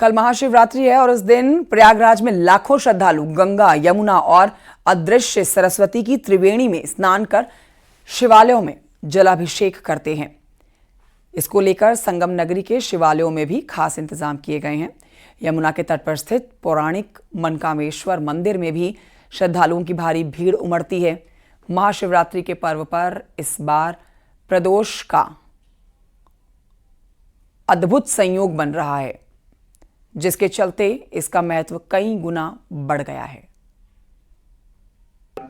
कल महाशिवरात्रि है और इस दिन प्रयागराज में लाखों श्रद्धालु गंगा, यमुना और अदृश्य सरस्वती की त्रिवेणी में स्नान कर शिवालयों में जलाभिषेक करते हैं। इसको लेकर संगम नगरी के शिवालयों में भी खास इंतजाम किए गए हैं। यमुना के तट पर स्थित पौराणिक मनकामेश्वर मंदिर में भी श्रद्धालुओं की भारी भीड़ उमड़ती है। महाशिवरात्रि के पर्व पर इस बार प्रदोष का अद्भुत संयोग बन रहा है, जिसके चलते इसका महत्व कई गुना बढ़ गया है।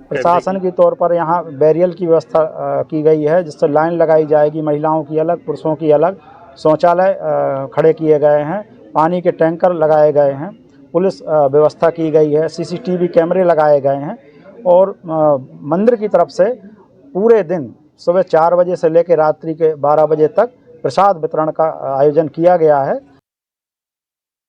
प्रशासन के तौर पर यहाँ बैरियल की व्यवस्था की गई है, जिससे लाइन लगाई जाएगी। महिलाओं की अलग, पुरुषों की अलग। शौचालय खड़े किए गए हैं, पानी के टैंकर लगाए गए हैं, पुलिस व्यवस्था की गई है, सीसीटीवी कैमरे लगाए गए हैं और मंदिर की तरफ से पूरे दिन सुबह 4 बजे से लेकर रात्रि के 12 बजे तक प्रसाद वितरण का आयोजन किया गया है।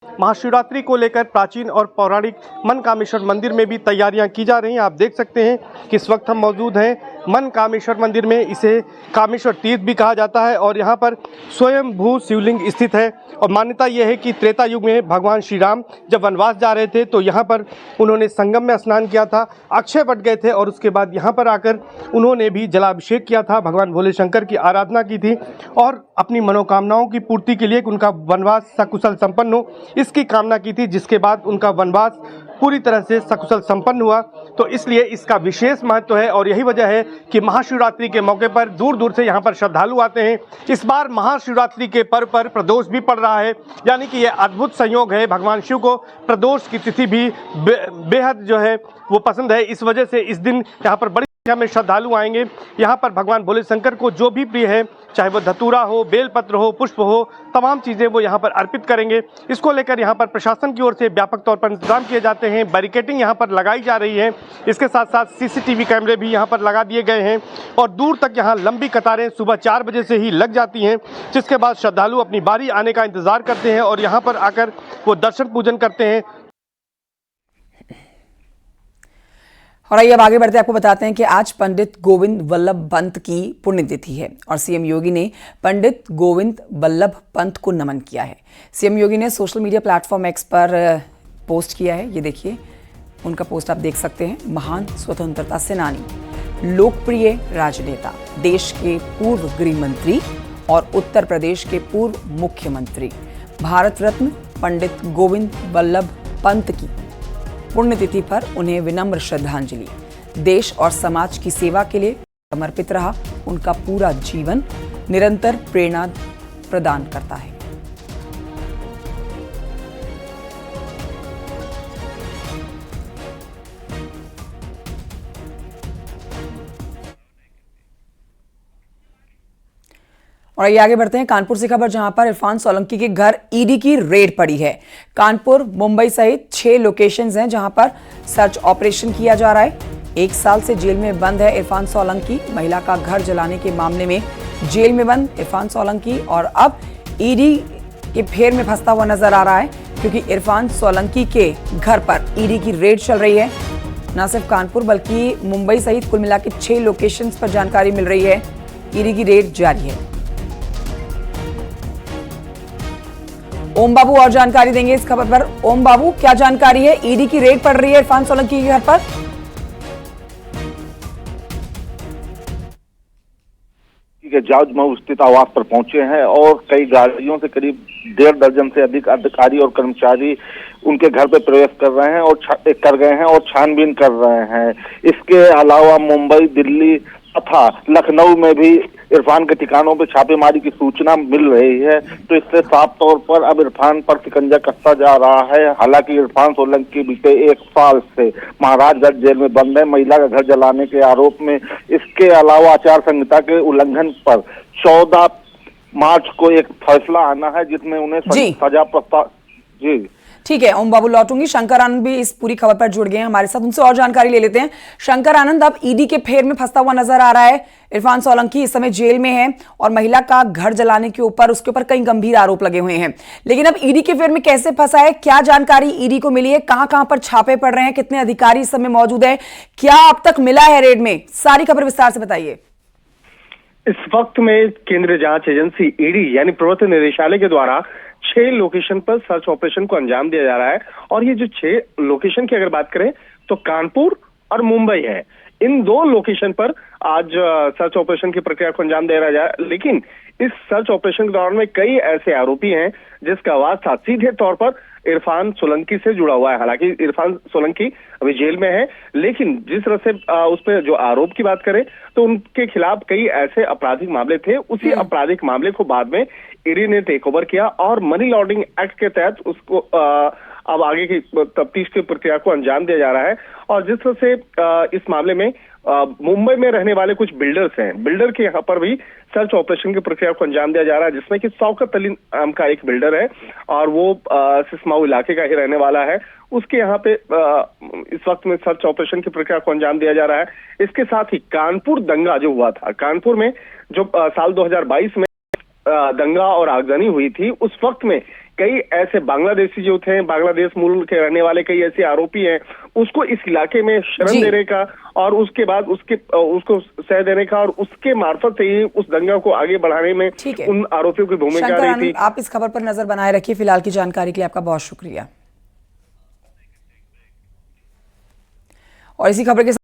महाशिवरात्रि को लेकर प्राचीन और पौराणिक मनकामेश्वर मंदिर में भी तैयारियां की जा रही हैं। आप देख सकते हैं कि इस वक्त हम मौजूद हैं मनकामेश्वर मंदिर में। इसे कामेश्वर तीर्थ भी कहा जाता है और यहाँ पर स्वयं भू शिवलिंग स्थित है। और मान्यता यह है कि त्रेता युग में भगवान श्री राम जब वनवास जा रहे थे तो यहाँ पर उन्होंने संगम में स्नान किया था, अक्षय वट गए थे और उसके बाद यहाँ पर आकर उन्होंने भी जलाभिषेक किया था, भगवान भोले शंकर की आराधना की थी और अपनी मनोकामनाओं की पूर्ति के लिए उनका वनवास सकुशल संपन्न हो, इसकी कामना की थी, जिसके बाद उनका वनवास पूरी तरह से सकुशल संपन्न हुआ। तो इसलिए इसका विशेष महत्व है और यही वजह है कि महाशिवरात्रि के मौके पर दूर दूर से यहाँ पर श्रद्धालु आते हैं। इस बार महाशिवरात्रि के पर्व पर प्रदोष भी पड़ रहा है, यानी कि यह अद्भुत संयोग है। भगवान शिव को प्रदोष की तिथि भी बेहद जो है वो पसंद है। इस वजह से इस दिन यहाँ पर बड़ी संख्या में श्रद्धालु आएंगे। यहाँ पर भगवान भोले शंकर को जो भी प्रिय है, चाहे वो धतूरा हो, बेलपत्र हो, पुष्प हो, तमाम चीज़ें वो यहाँ पर अर्पित करेंगे। इसको लेकर यहाँ पर प्रशासन की ओर से व्यापक तौर पर इंतजाम किए जाते हैं। बैरिकेडिंग यहाँ पर लगाई जा रही है। इसके साथ साथ सीसीटीवी कैमरे भी यहाँ पर लगा दिए गए हैं और दूर तक यहाँ लंबी कतारें सुबह 4 बजे से ही लग जाती हैं, जिसके बाद श्रद्धालु अपनी बारी आने का इंतजार करते हैं और यहाँ पर आकर वो दर्शन पूजन करते हैं। और आइए अब आगे बढ़ते आपको बताते हैं कि आज पंडित गोविंद वल्लभ पंत की पुण्यतिथि है और सीएम योगी ने पंडित गोविंद वल्लभ पंत को नमन किया है। सीएम योगी ने सोशल मीडिया प्लेटफॉर्म एक्स पर पोस्ट किया है। ये देखिए, उनका पोस्ट आप देख सकते हैं। महान स्वतंत्रता सेनानी, लोकप्रिय राजनेता, देश के पूर्व गृह मंत्री और उत्तर प्रदेश के पूर्व मुख्यमंत्री, भारत रत्न पंडित गोविंद वल्लभ पंत की पुण्यतिथि पर उन्हें विनम्र श्रद्धांजलि। देश और समाज की सेवा के लिए समर्पित रहा उनका पूरा जीवन निरंतर प्रेरणा प्रदान करता है। और आइए आगे बढ़ते हैं कानपुर से खबर, जहां पर इरफान सोलंकी के घर ईडी की रेड पड़ी है। कानपुर, मुंबई सहित 6 लोकेशंस हैं जहां पर सर्च ऑपरेशन किया जा रहा है। 1 साल से जेल में बंद है इरफान सोलंकी। महिला का घर जलाने के मामले में जेल में बंद इरफान सोलंकी और अब ईडी के फेर में फंसता हुआ नजर आ रहा है, क्योंकि इरफान सोलंकी के घर पर ईडी की रेड चल रही है। न सिर्फ कानपुर बल्कि मुंबई सहित कुल मिला के 6 लोकेशंस पर जानकारी मिल रही है। ईडी की रेड जारी है। ओम बाबू और जानकारी देंगे इस खबर पर। ओम बाबू, क्या जानकारी है? ईडी की रेड पड़ रही है इरफान सोलंकी के घर पर। जॉर्ज मऊ स्थित आवास पर पहुंचे हैं और कई गाड़ियों से करीब 1.5 दर्जन से अधिक अधिकारी और कर्मचारी उनके घर पे प्रवेश कर रहे हैं और छानबीन कर रहे हैं। इसके अलावा मुंबई, दिल्ली तथा लखनऊ में भी इरफान के ठिकानों पर छापेमारी की सूचना मिल रही है। तो इससे साफ तौर पर अब इरफान पर शिकंजा कसता जा रहा है। हालांकि इरफान सोलंकी बीते 1 साल से महाराजगंज जेल में बंद है, महिला का घर जलाने के आरोप में। इसके अलावा आचार संहिता के उल्लंघन पर 14 मार्च को एक फैसला आना है, जिसमें उन्हें सजा प्रस्ताव। जी ठीक है ओम बाबू, लौटूंगी। शंकर आनंद भी इस पूरी खबर पर जुड़ गए हैं हमारे साथ, उनसे और जानकारी ले लेते हैं। शंकर आनंद, अब ईडी के फेर में फंसता हुआ नजर आ रहा है इरफान सोलंकी। इस समय जेल में है और महिला का घर जलाने के ऊपर उसके ऊपर कई गंभीर आरोप लगे हुए हैं, लेकिन अब ईडी के फेर में कैसे फंसा है? क्या जानकारी ईडी को मिली है? कहां कहां पर छापे पड़ रहे हैं? कितने अधिकारी इस समय मौजूद है? क्या अब तक मिला है रेड में? सारी खबर विस्तार से बताइए। इस वक्त में केंद्रीय जांच एजेंसी ईडी यानी प्रवर्तन निदेशालय के द्वारा 6 लोकेशन पर सर्च ऑपरेशन को अंजाम दिया जा रहा है। और ये जो 6 लोकेशन की अगर बात करें तो कानपुर और मुंबई है। इन 2 लोकेशन पर आज सर्च ऑपरेशन की प्रक्रिया को अंजाम दिया जा रहा है। लेकिन इस सर्च ऑपरेशन के दौरान में कई ऐसे आरोपी हैं जिसका वास्ता सीधे तौर पर इरफान सोलंकी से जुड़ा हुआ है। हालांकि इरफान सोलंकी अभी जेल में है, लेकिन जिस तरह से उस पर जो आरोप की बात करें तो उनके खिलाफ कई ऐसे आपराधिक मामले थे। उसी आपराधिक मामले को बाद में ईडी ने टेक ओवर किया और मनी लॉन्ड्रिंग एक्ट के तहत उसको अब आगे की तफ्तीश की प्रक्रिया को अंजाम दिया जा रहा है। और जिस तरह से इस मामले में मुंबई में रहने वाले कुछ बिल्डर्स हैं, बिल्डर के यहाँ पर भी सर्च ऑपरेशन की प्रक्रिया को अंजाम दिया जा रहा है, जिसमें कि शौकत अली नाम का एक बिल्डर है और वो सिसमाऊ इलाके का ही रहने वाला है। उसके यहाँ पे इस वक्त में सर्च ऑपरेशन की प्रक्रिया को अंजाम दिया जा रहा है। इसके साथ ही कानपुर दंगा जो हुआ था, कानपुर में जो साल 2022 में दंगा और आगजनी हुई थी, उस वक्त में कई ऐसे बांग्लादेशी जो थे, बांग्लादेश मूल के रहने वाले कई ऐसे आरोपी हैं, उसको इस इलाके में शरण देने का और उसके बाद उसको सह देने का और उसके मार्फत से ही उस दंगा को आगे बढ़ाने में उन आरोपियों की भूमिका रही थी। आप इस खबर पर नजर बनाए रखिए। फिलहाल की जानकारी के लिए आपका बहुत शुक्रिया। और इसी खबर के